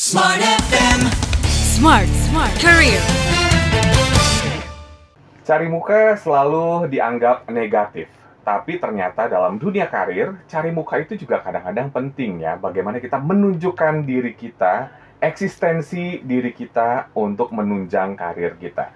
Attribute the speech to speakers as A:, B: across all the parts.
A: Smart FM. Smart Career.
B: Cari muka selalu dianggap negatif. Tapi ternyata dalam dunia karir, cari muka itu juga kadang-kadang penting ya. Bagaimana kita menunjukkan diri kita, eksistensi diri kita untuk menunjang karir kita.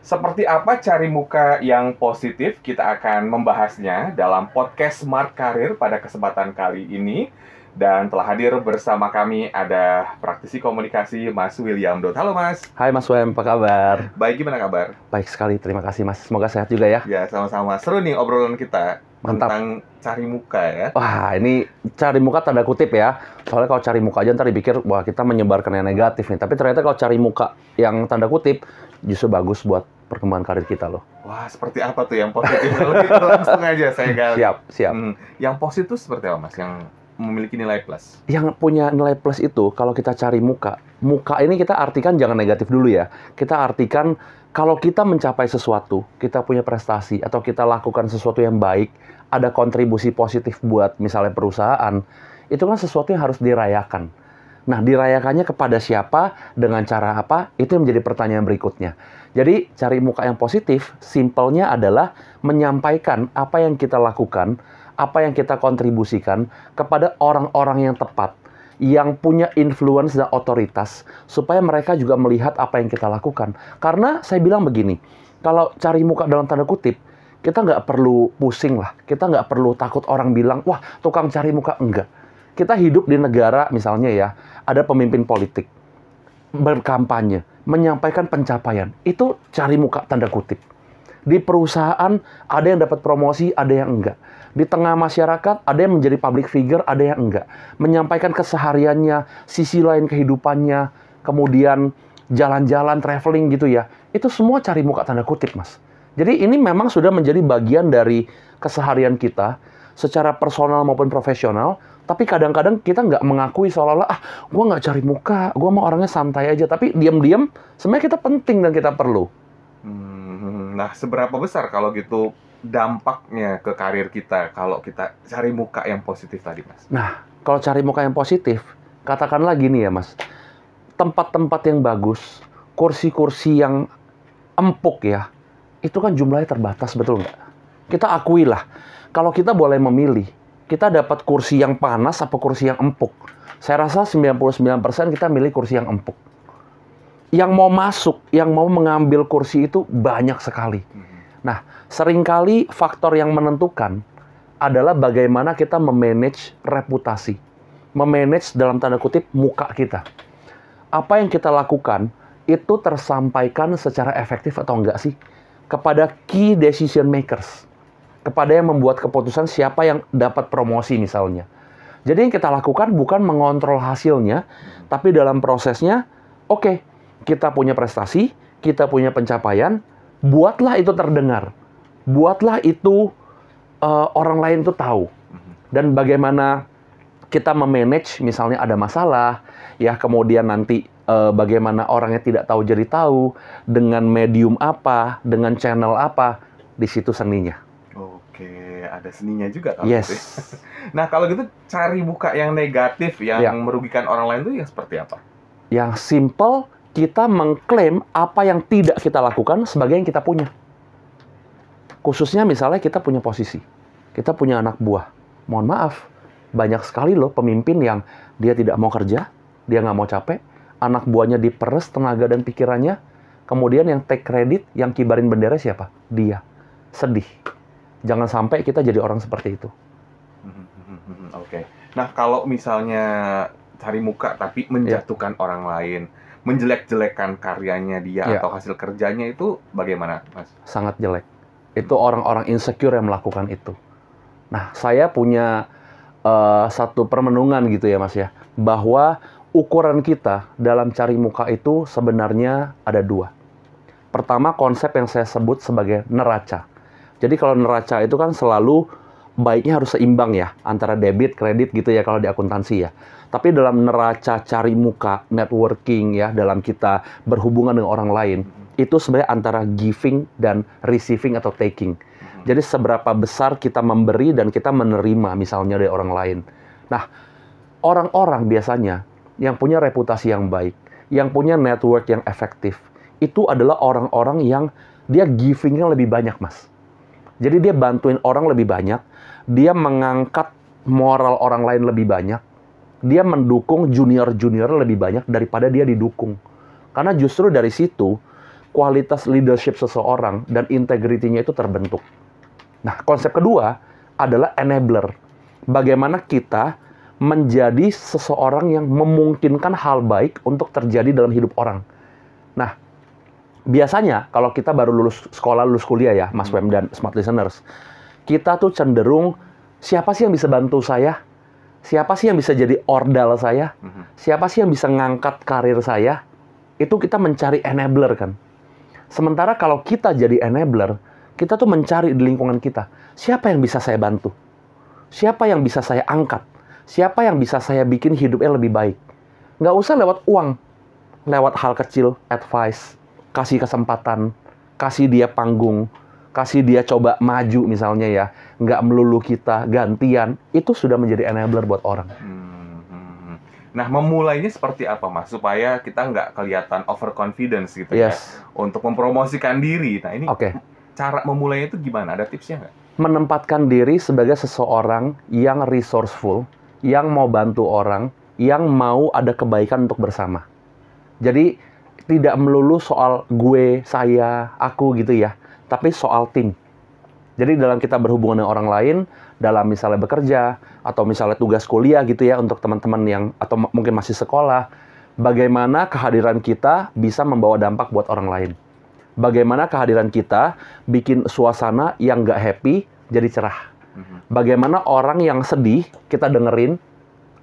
B: Seperti apa cari muka yang positif? Kita akan membahasnya dalam podcast Smart Career pada kesempatan kali ini. Dan telah hadir bersama kami ada praktisi komunikasi Mas William Dot. Halo Mas.
C: Hai Mas Wem, apa kabar?
B: Baik, gimana kabar?
C: Baik sekali, terima kasih Mas. Semoga sehat juga ya.
B: Ya, sama-sama. Seru nih obrolan kita.
C: Mantap.
B: Tentang cari muka ya.
C: Wah, ini cari muka tanda kutip ya. Soalnya kalau cari muka aja ntar dipikir, wah kita menyebarkan yang negatif nih. Tapi ternyata kalau cari muka yang tanda kutip, justru bagus buat perkembangan karir kita loh.
B: Wah, seperti apa tuh yang positif? Kalau gitu langsung aja saya gali.
C: Siap.
B: Yang positif itu seperti apa Mas? Yang memiliki nilai plus?
C: Yang punya nilai plus itu, kalau kita cari muka ini kita artikan jangan negatif dulu ya. Kita artikan kalau kita mencapai sesuatu, kita punya prestasi, atau kita lakukan sesuatu yang baik, ada kontribusi positif buat misalnya perusahaan, itu kan sesuatu yang harus dirayakan. Nah, dirayakannya kepada siapa, dengan cara apa, itu yang menjadi pertanyaan berikutnya. Jadi, cari muka yang positif, simpelnya adalah menyampaikan apa yang kita lakukan, apa yang kita kontribusikan kepada orang-orang yang tepat, yang punya influence dan otoritas, supaya mereka juga melihat apa yang kita lakukan. Karena saya bilang begini, kalau cari muka dalam tanda kutip, kita nggak perlu pusing lah, kita nggak perlu takut orang bilang, wah tukang cari muka, enggak. Kita hidup di negara misalnya ya, ada pemimpin politik, berkampanye, menyampaikan pencapaian, itu cari muka tanda kutip. Di perusahaan ada yang dapat promosi, ada yang enggak. Di tengah masyarakat ada yang menjadi public figure, ada yang enggak. Menyampaikan kesehariannya, sisi lain kehidupannya, kemudian jalan-jalan, traveling gitu ya. Itu semua cari muka tanda kutip, Mas. Jadi ini memang sudah menjadi bagian dari keseharian kita, secara personal maupun profesional, tapi kadang-kadang kita nggak mengakui seolah-olah, gue nggak cari muka, gue mau orangnya santai aja. Tapi diam-diam, sebenarnya kita penting dan kita perlu.
B: Nah, seberapa besar kalau gitu dampaknya ke karir kita kalau kita cari muka yang positif tadi, Mas?
C: Nah, kalau cari muka yang positif, katakanlah gini ya, Mas. Tempat-tempat yang bagus, kursi-kursi yang empuk ya, itu kan jumlahnya terbatas, betul nggak? Kita akui lah, kalau kita boleh memilih, kita dapat kursi yang panas apa kursi yang empuk. Saya rasa 99% kita milih kursi yang empuk. Yang mau masuk, yang mau mengambil kursi itu banyak sekali. Nah, seringkali faktor yang menentukan adalah bagaimana kita memanage reputasi. Memanage dalam tanda kutip muka kita. Apa yang kita lakukan itu tersampaikan secara efektif atau enggak sih? Kepada key decision makers. Kepada yang membuat keputusan siapa yang dapat promosi misalnya. Jadi yang kita lakukan bukan mengontrol hasilnya, tapi dalam prosesnya, oke, kita punya prestasi, kita punya pencapaian, buatlah itu terdengar. Buatlah itu orang lain tuh tahu. Dan bagaimana kita memanage, misalnya ada masalah, ya kemudian nanti bagaimana orangnya tidak tahu jadi tahu, dengan medium apa, dengan channel apa, di situ seninya.
B: Oke, ada seninya juga kalau
C: Yes.
B: gitu. Nah, kalau gitu cari muka yang negatif, yang
C: Ya.
B: merugikan orang lain itu yang seperti apa?
C: Yang simple, kita mengklaim apa yang tidak kita lakukan sebagai yang kita punya. Khususnya misalnya kita punya posisi, kita punya anak buah. Mohon maaf, banyak sekali loh pemimpin yang dia tidak mau kerja, dia nggak mau capek, anak buahnya diperes tenaga dan pikirannya, kemudian yang take credit, yang kibarin bendera siapa? Dia. Sedih. Jangan sampai kita jadi orang seperti itu.
B: Oke. Nah, kalau misalnya cari muka tapi menjatuhkan orang lain, menjelek-jelekan karyanya dia atau hasil kerjanya itu bagaimana, Mas?
C: Sangat jelek. Itu orang-orang insecure yang melakukan itu. Nah, saya punya satu permenungan gitu ya, Mas ya, bahwa ukuran kita dalam cari muka itu sebenarnya ada dua. Pertama, konsep yang saya sebut sebagai neraca. Jadi kalau neraca itu kan selalu baiknya harus seimbang ya, antara debit, kredit gitu ya kalau di akuntansi ya. Tapi dalam neraca cari muka, networking ya, dalam kita berhubungan dengan orang lain, itu sebenarnya antara giving dan receiving atau taking. Jadi seberapa besar kita memberi dan kita menerima misalnya dari orang lain. Nah, orang-orang biasanya yang punya reputasi yang baik, yang punya network yang efektif, itu adalah orang-orang yang dia giving-nya lebih banyak, Mas. Jadi dia bantuin orang lebih banyak, dia mengangkat moral orang lain lebih banyak, dia mendukung junior-junior lebih banyak daripada dia didukung. Karena justru dari situ, kualitas leadership seseorang dan integritinya itu terbentuk. Nah, konsep kedua adalah enabler. Bagaimana kita menjadi seseorang yang memungkinkan hal baik untuk terjadi dalam hidup orang. Nah, biasanya kalau kita baru lulus sekolah, lulus kuliah ya, Mas Wem dan Smart Listeners, kita tuh cenderung, siapa sih yang bisa bantu saya? Siapa sih yang bisa jadi ordal saya? Siapa sih yang bisa ngangkat karir saya? Itu kita mencari enabler kan. Sementara kalau kita jadi enabler, kita tuh mencari di lingkungan kita, siapa yang bisa saya bantu? Siapa yang bisa saya angkat? Siapa yang bisa saya bikin hidupnya lebih baik? Nggak usah lewat uang, lewat hal kecil, advice, kasih kesempatan, kasih dia panggung, kasih dia coba maju misalnya ya, nggak melulu kita gantian, itu sudah menjadi enabler buat orang.
B: Nah, memulainya seperti apa, Mas? Supaya kita nggak kelihatan overconfidence gitu ya, untuk mempromosikan diri. Nah, ini cara memulainya itu gimana? Ada tipsnya nggak?
C: Menempatkan diri sebagai seseorang yang resourceful, yang mau bantu orang, yang mau ada kebaikan untuk bersama. Jadi, tidak melulu soal gue, saya, aku gitu ya, tapi soal tim. Jadi dalam kita berhubungan dengan orang lain, dalam misalnya bekerja, atau misalnya tugas kuliah gitu ya, untuk teman-teman yang, atau mungkin masih sekolah, bagaimana kehadiran kita bisa membawa dampak buat orang lain. Bagaimana kehadiran kita bikin suasana yang nggak happy jadi cerah. Bagaimana orang yang sedih, kita dengerin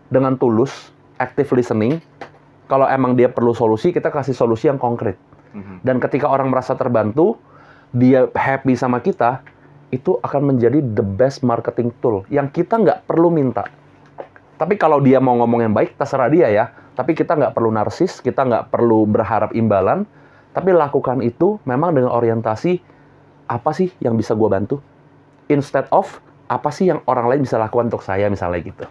C: dengan tulus, active listening. Kalau emang dia perlu solusi, kita kasih solusi yang konkret. Dan ketika orang merasa terbantu, dia happy sama kita, itu akan menjadi the best marketing tool yang kita nggak perlu minta. Tapi kalau dia mau ngomong yang baik, terserah dia ya. Tapi kita nggak perlu narsis, kita nggak perlu berharap imbalan. Tapi lakukan itu memang dengan orientasi, apa sih yang bisa gue bantu? Instead of, apa sih yang orang lain bisa lakukan untuk saya, misalnya gitu.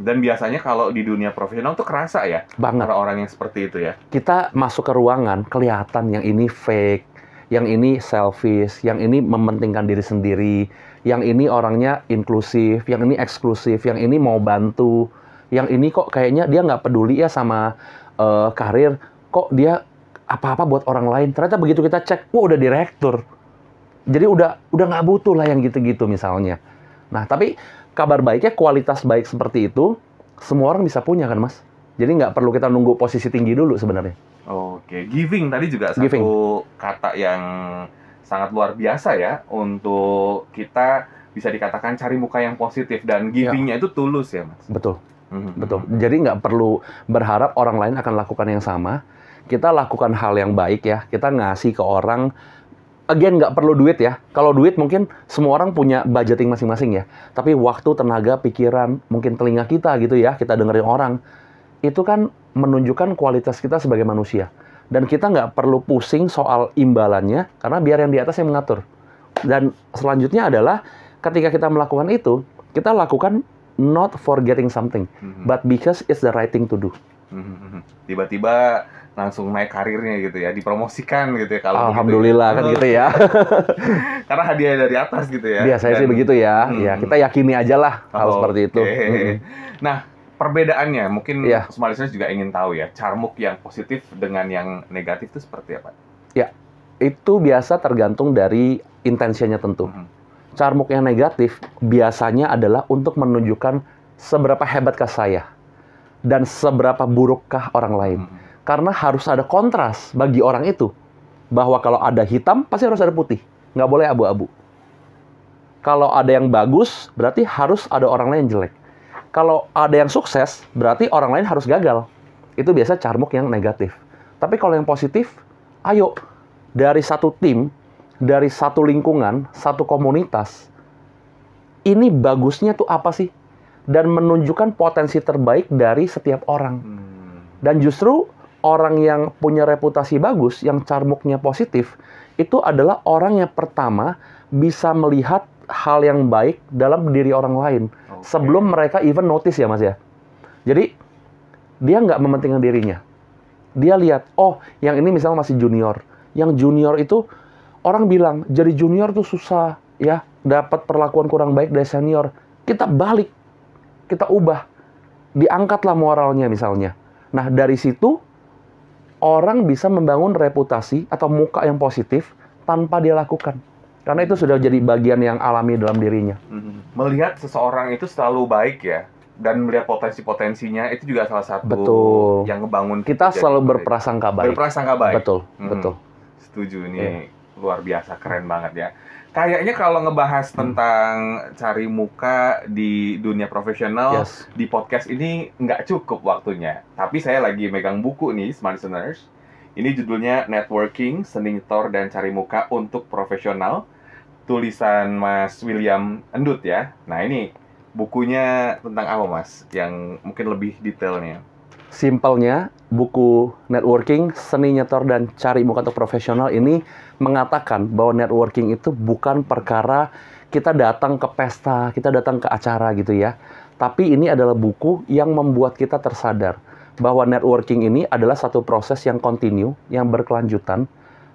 B: Dan biasanya kalau di dunia profesional tuh kerasa ya?
C: Banget.
B: Orang-orang yang seperti itu ya?
C: Kita masuk ke ruangan, kelihatan yang ini fake, yang ini selfish, yang ini mementingkan diri sendiri, yang ini orangnya inklusif, yang ini eksklusif, yang ini mau bantu, yang ini kok kayaknya dia nggak peduli ya sama karir, kok dia apa-apa buat orang lain. Ternyata begitu kita cek, wah udah direktur. Jadi udah nggak butuh lah yang gitu-gitu misalnya. Nah, tapi kabar baiknya kualitas baik seperti itu, semua orang bisa punya kan, Mas? Jadi nggak perlu kita nunggu posisi tinggi dulu sebenarnya.
B: Oke, giving tadi juga satu kata yang sangat luar biasa ya, untuk kita bisa dikatakan cari muka yang positif, dan giving-nya itu tulus ya, Mas?
C: Betul, betul. Jadi nggak perlu berharap orang lain akan lakukan yang sama. Kita lakukan hal yang baik ya, kita ngasih ke orang. Again, nggak perlu duit ya. Kalau duit mungkin semua orang punya budgeting masing-masing ya. Tapi waktu, tenaga, pikiran, mungkin telinga kita gitu ya, kita dengerin orang. Itu kan menunjukkan kualitas kita sebagai manusia. Dan kita nggak perlu pusing soal imbalannya, karena biar yang di atas yang mengatur. Dan selanjutnya adalah, ketika kita melakukan itu, kita lakukan not for getting something, but because it's the right thing to do.
B: Tiba-tiba langsung naik karirnya gitu ya, dipromosikan gitu ya kalau
C: alhamdulillah
B: gitu.
C: Kan gitu ya.
B: Karena hadiah dari atas gitu ya.
C: Biasanya sih begitu ya. Ya, kita yakini aja lah hal seperti itu.
B: Nah, perbedaannya mungkin semua listeners juga ingin tahu ya, carmuk yang positif dengan yang negatif itu seperti apa?
C: Ya, itu biasa tergantung dari intensinya tentu. Carmuk yang negatif biasanya adalah untuk menunjukkan seberapa hebatkah saya dan seberapa burukkah orang lain. Karena harus ada kontras bagi orang itu. Bahwa kalau ada hitam, pasti harus ada putih. Nggak boleh abu-abu. Kalau ada yang bagus, berarti harus ada orang lain yang jelek. Kalau ada yang sukses, berarti orang lain harus gagal. Itu biasa carmuk yang negatif. Tapi kalau yang positif, ayo. Dari satu tim, dari satu lingkungan, satu komunitas, ini bagusnya tuh apa sih? Dan menunjukkan potensi terbaik dari setiap orang. Dan justru orang yang punya reputasi bagus, yang carmuknya positif, itu adalah orang yang pertama bisa melihat hal yang baik dalam diri orang lain. Sebelum mereka even notice ya, Mas ya. Jadi, dia nggak mementingkan dirinya. Dia lihat, oh yang ini misalnya masih junior. Yang junior itu orang bilang jadi junior tuh susah ya, dapat perlakuan kurang baik dari senior. Kita balik, kita ubah, diangkatlah moralnya misalnya. Nah dari situ orang bisa membangun reputasi atau muka yang positif tanpa dia lakukan. Karena itu sudah jadi bagian yang alami dalam dirinya.
B: Melihat seseorang itu selalu baik ya, dan melihat potensi-potensinya itu juga salah satu yang ngebangun
C: kita selalu berprasangka baik.
B: Berprasangka baik.
C: Betul, betul.
B: Setuju nih, luar biasa, keren banget ya. Kayaknya kalau ngebahas tentang cari muka di dunia profesional, di podcast ini nggak cukup waktunya. Tapi saya lagi megang buku nih, Smart Listeners. Ini judulnya Networking, Seni Nyetor dan Cari Muka untuk Profesional. Tulisan Mas William Endut ya. Nah ini bukunya tentang apa Mas? Yang mungkin lebih detailnya.
C: Simpelnya, buku Networking, Seni Nyetor dan Cari Muka untuk Profesional ini mengatakan bahwa networking itu bukan perkara kita datang ke pesta, kita datang ke acara gitu ya. Tapi ini adalah buku yang membuat kita tersadar bahwa networking ini adalah satu proses yang kontinu, yang berkelanjutan,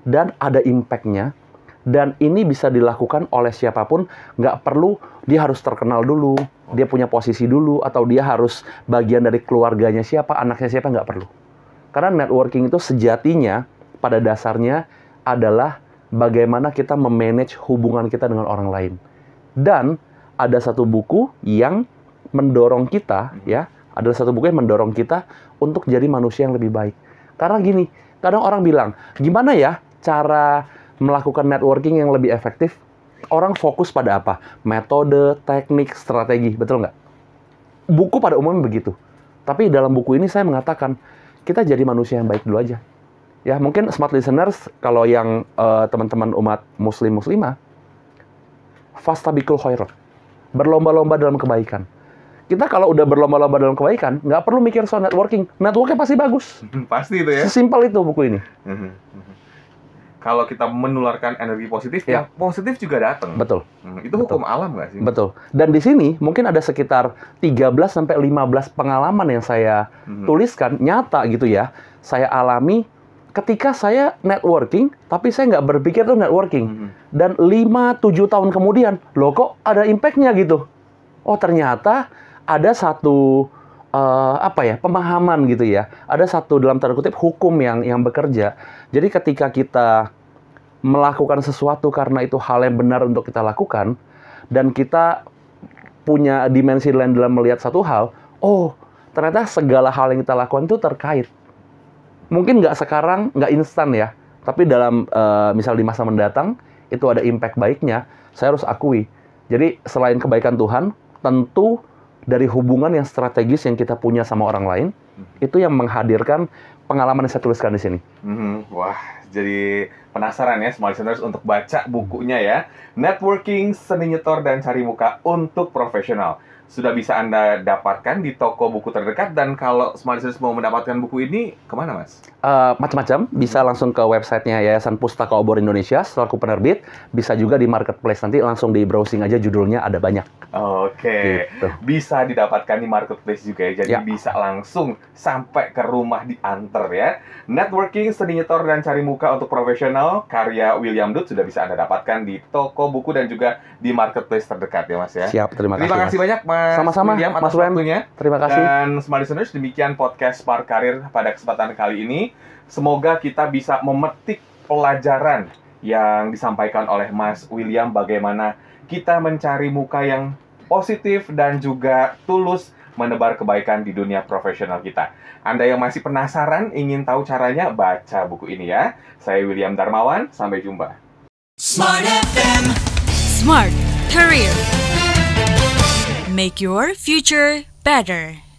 C: dan ada impact-nya. Dan ini bisa dilakukan oleh siapapun, nggak perlu dia harus terkenal dulu, dia punya posisi dulu, atau dia harus bagian dari keluarganya siapa, anaknya siapa, nggak perlu. Karena networking itu sejatinya, pada dasarnya adalah bagaimana kita memanage hubungan kita dengan orang lain. Dan ada satu buku yang mendorong kita, ya, ada satu buku yang mendorong kita untuk jadi manusia yang lebih baik. Karena gini, kadang orang bilang, gimana ya cara melakukan networking yang lebih efektif? Orang fokus pada apa? Metode, teknik, strategi, betul nggak? Buku pada umumnya begitu. Tapi dalam buku ini saya mengatakan, kita jadi manusia yang baik dulu aja. Ya, mungkin Smart Listeners, kalau yang teman-teman umat muslimah, fastabiqul khairat. Berlomba-lomba dalam kebaikan. Kita kalau udah berlomba-lomba dalam kebaikan, nggak perlu mikir soal networking. Networknya pasti bagus.
B: Pasti itu ya.
C: Sesimpel itu buku ini.
B: Kalau kita menularkan energi positif, yang positif juga datang.
C: Betul.
B: Itu hukum alam nggak sih?
C: Betul. Dan di sini mungkin ada sekitar 13-15 pengalaman yang saya tuliskan, nyata gitu ya. Saya alami ketika saya networking, tapi saya nggak berpikir itu networking. Dan 5-7 tahun kemudian, loh kok ada impact-nya gitu. Oh ternyata ada satu pemahaman gitu ya. Ada satu dalam tanda kutip hukum yang bekerja. Jadi ketika kita melakukan sesuatu karena itu hal yang benar untuk kita lakukan, dan kita punya dimensi lain dalam melihat satu hal, oh ternyata segala hal yang kita lakukan itu terkait. Mungkin nggak sekarang, nggak instan ya, tapi dalam misal di masa mendatang itu ada impact baiknya. Saya harus akui. Jadi selain kebaikan Tuhan, tentu dari hubungan yang strategis yang kita punya sama orang lain, itu yang menghadirkan pengalaman yang saya tuliskan di sini.
B: Wah, jadi penasaran ya Smart Listeners untuk baca bukunya ya. Networking, Seni Nyetor dan Cari Muka untuk Profesional. Sudah bisa Anda dapatkan di toko buku terdekat. Dan kalau Smart Listeners mau mendapatkan buku ini, kemana Mas?
C: Macam-macam, bisa langsung ke websitenya Yayasan Pustaka Obor Indonesia selaku penerbit, bisa juga di marketplace, nanti langsung di browsing aja judulnya ada banyak.
B: Oke, gitu. Bisa didapatkan di marketplace juga ya, jadi bisa langsung sampai ke rumah diantar ya. Networking, Seni Nyetor dan Cari Muka untuk Profesional, karya William Endut sudah bisa Anda dapatkan di toko buku dan juga di marketplace terdekat ya Mas ya.
C: Siap, terima
B: kasih banyak Mas.
C: Sama-sama,
B: William, atas waktunya.
C: Terima kasih.
B: Dan Smart Listeners, demikian podcast Spark Karir pada kesempatan kali ini. Semoga kita bisa memetik pelajaran yang disampaikan oleh Mas William, bagaimana kita mencari muka yang positif dan juga tulus menebar kebaikan di dunia profesional kita. Anda yang masih penasaran, ingin tahu caranya, baca buku ini ya. Saya William Darmawan, sampai jumpa.
A: Smart FM, Smart Career. Make your future better.